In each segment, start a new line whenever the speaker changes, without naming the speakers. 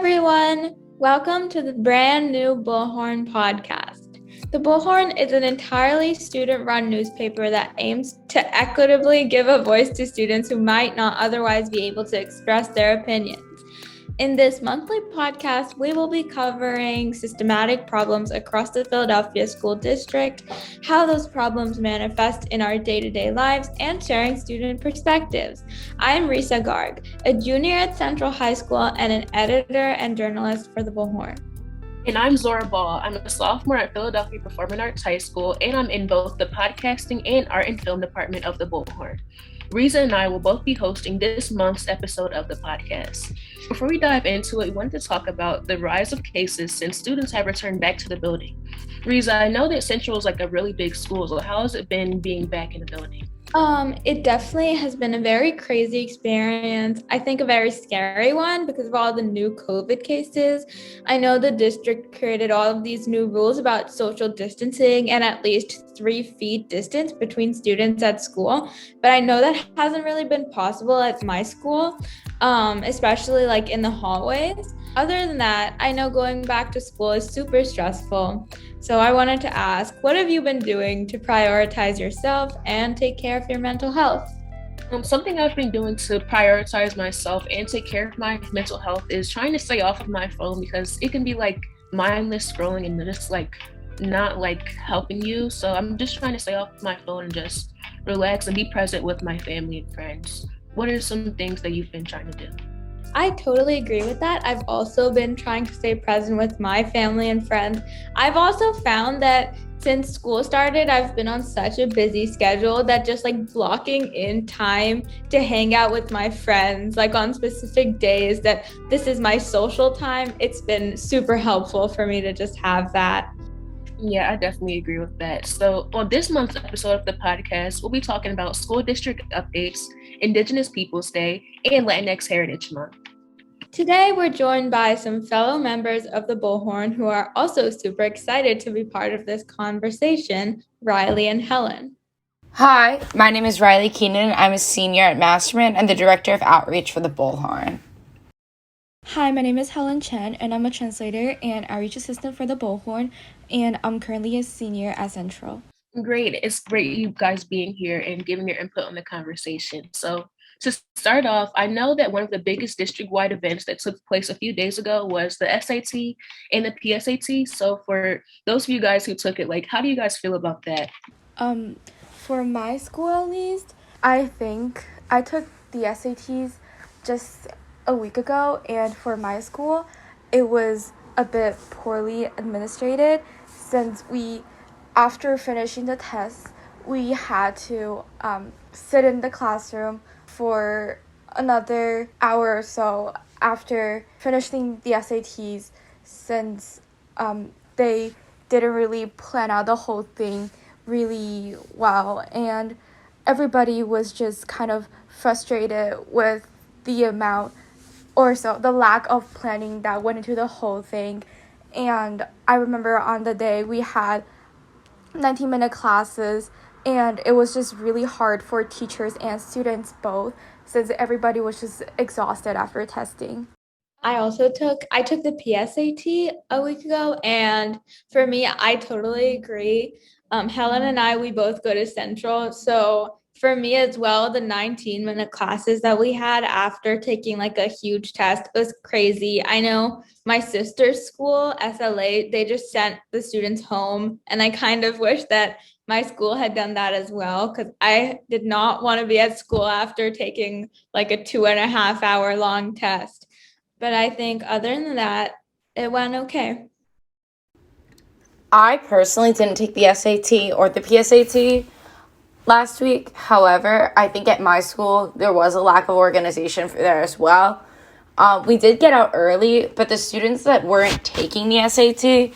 everyone. Welcome to the brand new Bullhorn Podcast. The Bullhorn is an entirely student-run newspaper that aims to equitably give a voice to students who might not otherwise be able to express their opinions. In this monthly podcast, we will be covering systematic problems across the Philadelphia School District, how those problems manifest in our day-to-day lives, and sharing student perspectives. I'm Risa Garg, a junior at Central High School and an editor and journalist for the Bullhorn.
And I'm Zora. I'm a sophomore at Philadelphia Performing Arts High School, and I'm in both the podcasting and art and film department of the Bullhorn. Risa and I will both be hosting this month's episode of the podcast. Before we dive into it, we wanted to talk about the rise of cases since students have returned back to the building. Risa, I know that Central is like a really big school, so how has it been being back in the building?
It definitely has been a very crazy experience. I think a very scary one because of all the new COVID cases. I know the district created all of these new rules about social distancing and at least 3 feet distance between students at school. But I know that hasn't really been possible at my school, especially like in the hallways. Other than that, I know going back to school is super stressful. So I wanted to ask, what have you been doing to prioritize yourself and take care of your mental health?
Something I've been doing to prioritize myself and take care of my mental health is trying to stay off of my phone because it can be like mindless scrolling and just like not like helping you. So I'm just trying to stay off my phone and just relax and be present with my family and friends. What are some things that you've been trying to do?
I totally agree with that. I've also been trying to stay present with my family and friends. I've also found that since school started, I've been on such a busy schedule that just like blocking in time to hang out with my friends, like on specific days that this is my social time, it's been super helpful for me to just have that.
Yeah, I definitely agree with that. So, on this month's episode of the podcast, we'll be talking about school district updates, Indigenous Peoples Day, and Latinx Heritage Month.
Today, we're joined by some fellow members of the Bullhorn who are also super excited to be part of this conversation, Riley and Helen.
Hi, my name is Riley Keenan. I'm a senior at Masterman and the director of outreach for the Bullhorn.
Hi, my name is Helen Chen, and I'm a translator and outreach assistant for the Bullhorn, and I'm currently a senior at Central.
Great. It's great you guys being here and giving your input on the conversation. So, to start off, I know that one of the biggest district-wide events that took place a few days ago was the SAT and the PSAT. So, for those of you guys who took it, like, how do you guys feel about that?
For my school at least, I think I took the SATs just a week ago, and for my school, it was a bit poorly administrated since after finishing the tests, we had to sit in the classroom for another hour or so after finishing the SATs since they didn't really plan out the whole thing really well, and everybody was just kind of frustrated with the amount or so the lack of planning that went into the whole thing. And I remember on the day we had 19-minute classes, and it was just really hard for teachers and students both since everybody was just exhausted after testing.
I took the PSAT a week ago, and for me, I totally agree. Helen and I, we both go to Central, so for me as well, the 19-minute classes that we had after taking like a huge test was crazy. I know my sister's school, SLA, they just sent the students home, and I kind of wish that my school had done that as well because I did not want to be at school after taking like a 2.5 hour long test. But I think other than that, it went okay.
I personally didn't take the SAT or the PSAT last week. However, I think at my school, there was a lack of organization for there as well. We did get out early, but the students that weren't taking the SAT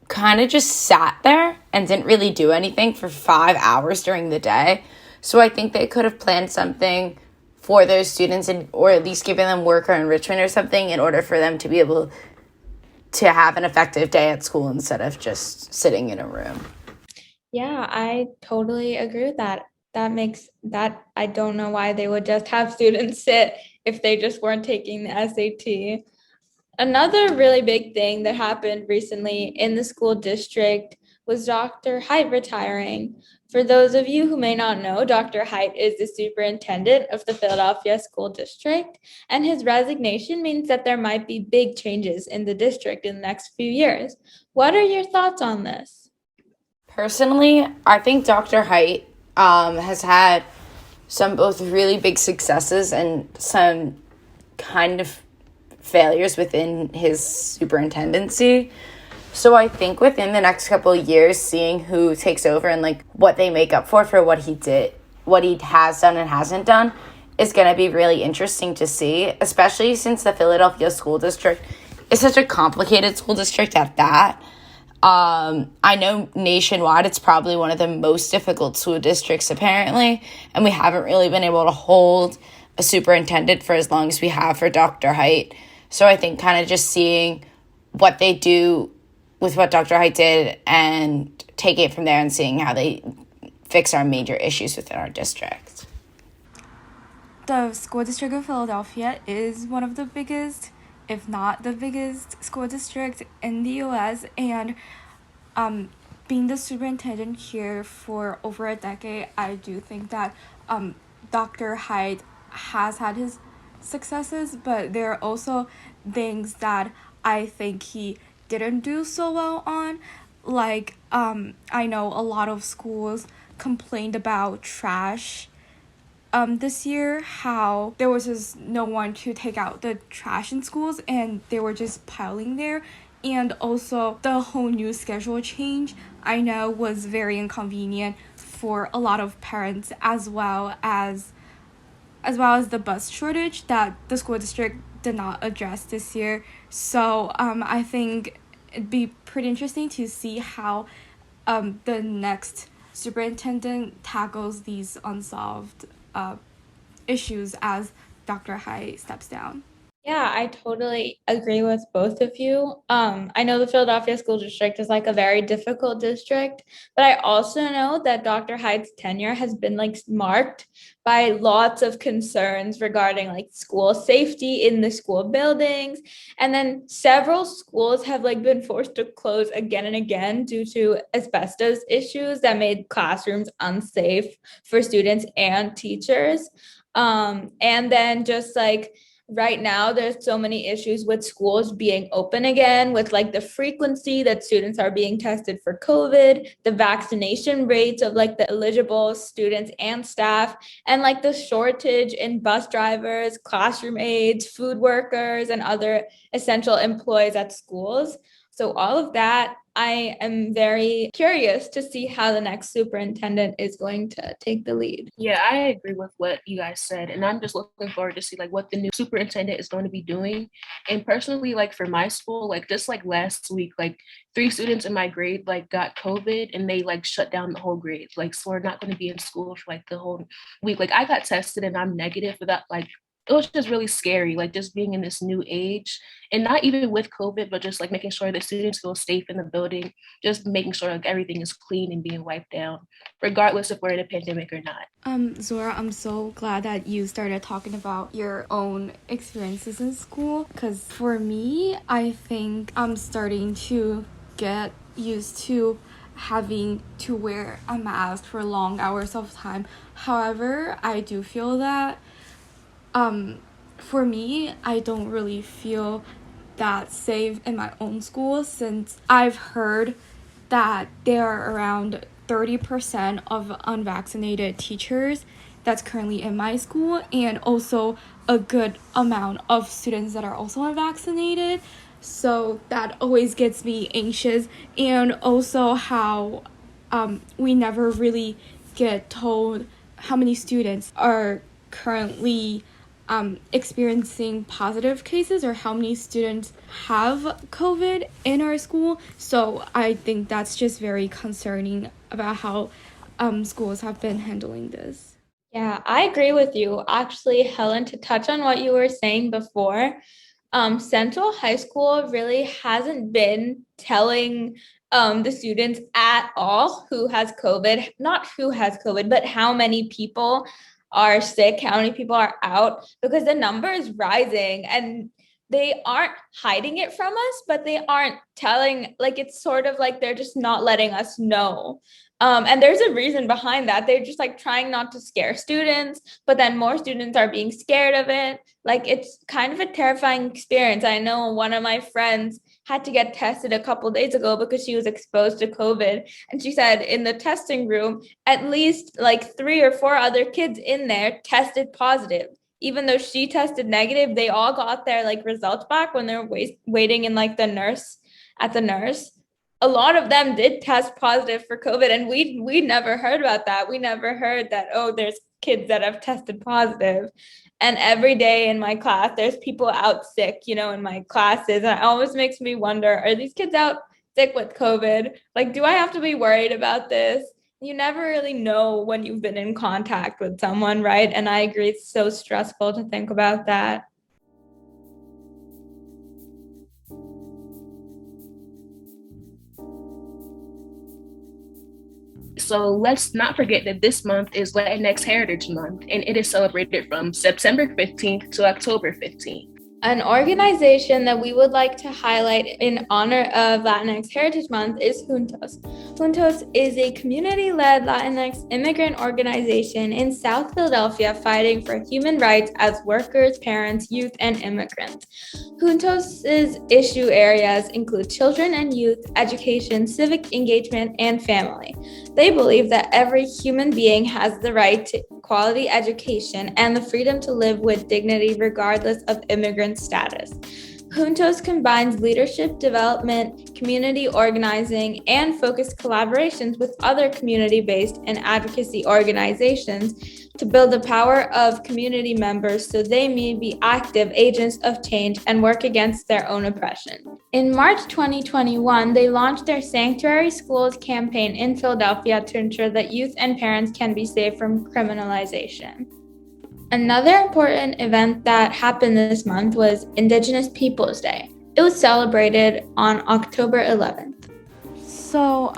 kind of just sat there and didn't really do anything for 5 hours during the day. So I think they could have planned something for those students or at least giving them work or enrichment or something in order for them to be able to have an effective day at school instead of just sitting in a room.
Yeah, I totally agree with that. I don't know why they would just have students sit if they just weren't taking the SAT. Another really big thing that happened recently in the school district was Dr. Hite retiring. For those of you who may not know, Dr. Hite is the superintendent of the Philadelphia School District, and his resignation means that there might be big changes in the district in the next few years. What are your thoughts on this?
Personally, I think Dr. Hite has had some both really big successes and some kind of failures within his superintendency. So I think within the next couple of years, seeing who takes over and like what they make up for what he did, what he has done and hasn't done, is going to be really interesting to see, especially since the Philadelphia school district is such a complicated school district at that. I know nationwide it's probably one of the most difficult school districts apparently, and we haven't really been able to hold a superintendent for as long as we have for Dr. Hite. So I think kind of just seeing what they do with what Dr. Hite did and taking it from there and seeing how they fix our major issues within our district.
The school district of Philadelphia is one of the biggest, if not the biggest, school district in the U.S. And being the superintendent here for over a decade, I do think that Dr. Hite has had his successes, but there are also things that I think he didn't do so well on. Like, I know a lot of schools complained about trash this year, how there was just no one to take out the trash in schools and they were just piling there. And also the whole new schedule change I know was very inconvenient for a lot of parents, as well as the bus shortage that the school district did not address this year. So I think it'd be pretty interesting to see how the next superintendent tackles these unsolved issues as Dr. Hite steps down.
Yeah, I totally agree with both of you. I know the Philadelphia School District is like a very difficult district, but I also know that Dr. Hyde's tenure has been like marked by lots of concerns regarding like school safety in the school buildings. And then several schools have like been forced to close again and again due to asbestos issues that made classrooms unsafe for students and teachers. And then just like right now there's so many issues with schools being open again, with like the frequency that students are being tested for COVID, the vaccination rates of like the eligible students and staff, and like the shortage in bus drivers, classroom aides, food workers, and other essential employees at schools. So all of that, I am very curious to see how the next superintendent is going to take the lead.
Yeah, I agree with what you guys said. And I'm just looking forward to see like what the new superintendent is going to be doing. And personally, like for my school, like just like last week, like 3 students in my grade like got COVID and they like shut down the whole grade. Like, so we're not going to be in school for like the whole week. Like I got tested and I'm negative, but that like it was just really scary, like just being in this new age, and not even with COVID, but just like making sure the students feel safe in the building, just making sure like everything is clean and being wiped down, regardless if we're in a pandemic or not.
Zora, I'm so glad that you started talking about your own experiences in school, because for me, I think I'm starting to get used to having to wear a mask for long hours of time. However, I do feel that for me, I don't really feel that safe in my own school, since I've heard that there are around 30% of unvaccinated teachers that's currently in my school, and also a good amount of students that are also unvaccinated. So that always gets me anxious, and also how we never really get told how many students are currently experiencing positive cases, or how many students have COVID in our school. So I think that's just very concerning about how schools have been handling this.
Yeah, I agree with you. Actually, Helen, to touch on what you were saying before, Central High School really hasn't been telling the students at all who has COVID, not who has COVID, but how many people are sick, how many people are out, because the number is rising. And they aren't hiding it from us, but they aren't telling, like, it's sort of like they're just not letting us know. And there's a reason behind that. They're just like trying not to scare students, but then more students are being scared of it. Like, it's kind of a terrifying experience. I know one of my friends had to get tested a couple days ago because she was exposed to COVID. And she said in the testing room, at least like 3 or 4 other kids in there tested positive. Even though she tested negative, they all got their like results back when they were waiting in like the nurse. A lot of them did test positive for COVID, and we never heard about that. We never heard that, oh, there's kids that have tested positive. And every day in my class, there's people out sick, in my classes. And it always makes me wonder, are these kids out sick with COVID? Like, do I have to be worried about this? You never really know when you've been in contact with someone, right? And I agree, it's so stressful to think about that.
So let's not forget that this month is Latinx Heritage Month, and it is celebrated from September 15th to October 15th.
An organization that we would like to highlight in honor of Latinx Heritage Month is Juntos. Juntos is a community-led Latinx immigrant organization in South Philadelphia fighting for human rights as workers, parents, youth, and immigrants. Juntos' issue areas include children and youth, education, civic engagement, and family. They believe that every human being has the right to quality education and the freedom to live with dignity regardless of immigrant status. Juntos combines leadership development, community organizing, and focused collaborations with other community-based and advocacy organizations to build the power of community members so they may be active agents of change and work against their own oppression. In March 2021, they launched their Sanctuary Schools campaign in Philadelphia to ensure that youth and parents can be saved from criminalization. Another important event that happened this month was Indigenous Peoples Day. It was celebrated on October 11th.
So,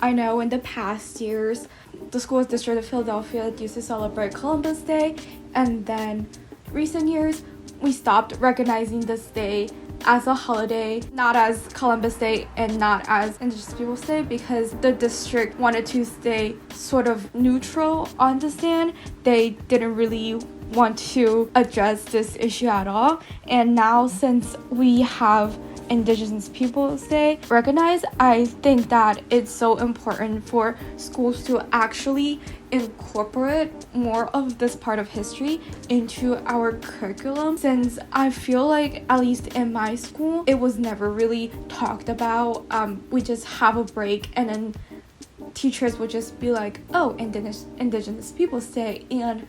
I know in the past years, the school district of Philadelphia used to celebrate Columbus Day, and then recent years, we stopped recognizing this day as a holiday, not as Columbus Day and not as Indigenous Peoples Day, because the district wanted to stay sort of neutral on this day. They didn't really want to address this issue at all. And now, since we have Indigenous Peoples Day recognized, I think that it's so important for schools to actually incorporate more of this part of history into our curriculum, since I feel like, at least in my school, it was never really talked about. We just have a break and then teachers would just be like, oh, Indigenous Peoples Day, and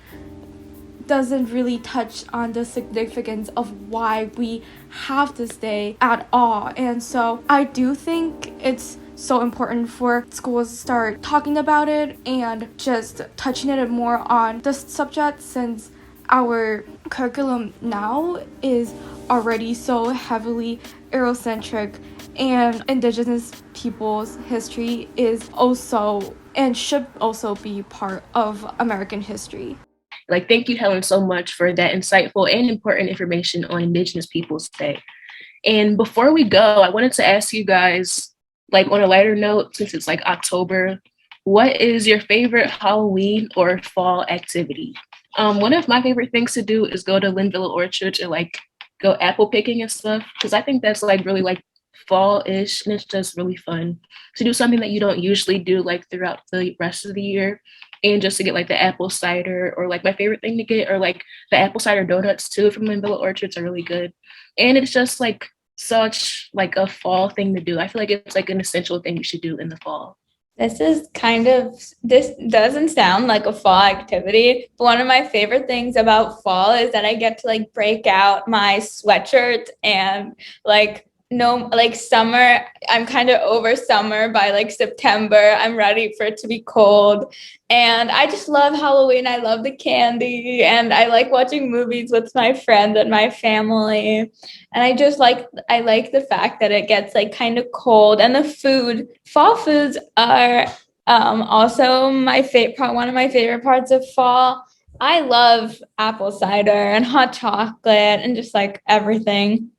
doesn't really touch on the significance of why we have this day at all. And so I do think it's so important for schools to start talking about it and just touching it more on the subject, since our curriculum now is already so heavily Eurocentric, and Indigenous people's history is also and should also be part of American history.
Thank you, Helen, so much for that insightful and important information on Indigenous Peoples Day. And before we go, I wanted to ask you guys, on a lighter note, since it's October, what is your favorite Halloween or fall activity? One of my favorite things to do is go to Linville Orchard and go apple picking and stuff, because I think that's really fall-ish, and it's just really fun to do something that you don't usually do throughout the rest of the year. And just to get the apple cider, or my favorite thing to get are the apple cider donuts too from Linville Orchards are really good. And it's just such a fall thing to do. I feel like it's an essential thing you should do in the fall.
This doesn't sound like a fall activity, but one of my favorite things about fall is that I get to break out my sweatshirt and summer. I'm kind of over summer by September. I'm ready for it to be cold. And I just love Halloween. I love the candy, and I like watching movies with my friends and my family. And I like the fact that it gets kind of cold, and the food. Fall foods are also one of my favorite parts of fall. I love apple cider and hot chocolate and just everything.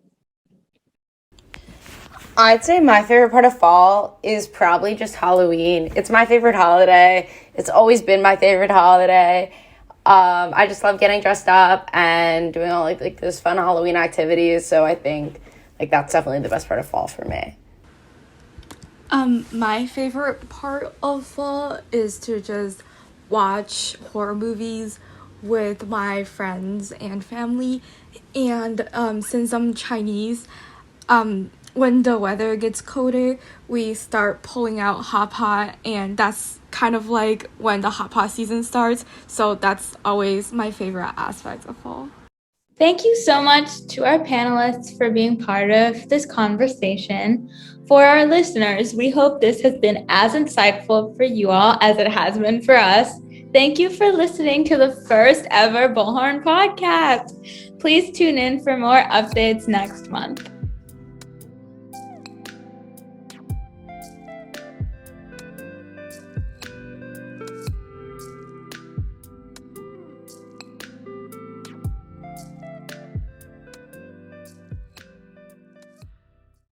I'd say my favorite part of fall is probably just Halloween. It's my favorite holiday. It's always been my favorite holiday. I just love getting dressed up and doing all like those fun Halloween activities. So I think like that's definitely the best part of fall for me.
My favorite part of fall is to just watch horror movies with my friends and family. And since I'm Chinese, when the weather gets colder, we start pulling out hot pot, and that's kind of like when the hot pot season starts. So that's always my favorite aspect of fall.
Thank you so much to our panelists for being part of this conversation. For our listeners, we hope this has been as insightful for you all as it has been for us. Thank you for listening to the first ever Bullhorn Podcast. Please tune in for more updates next month.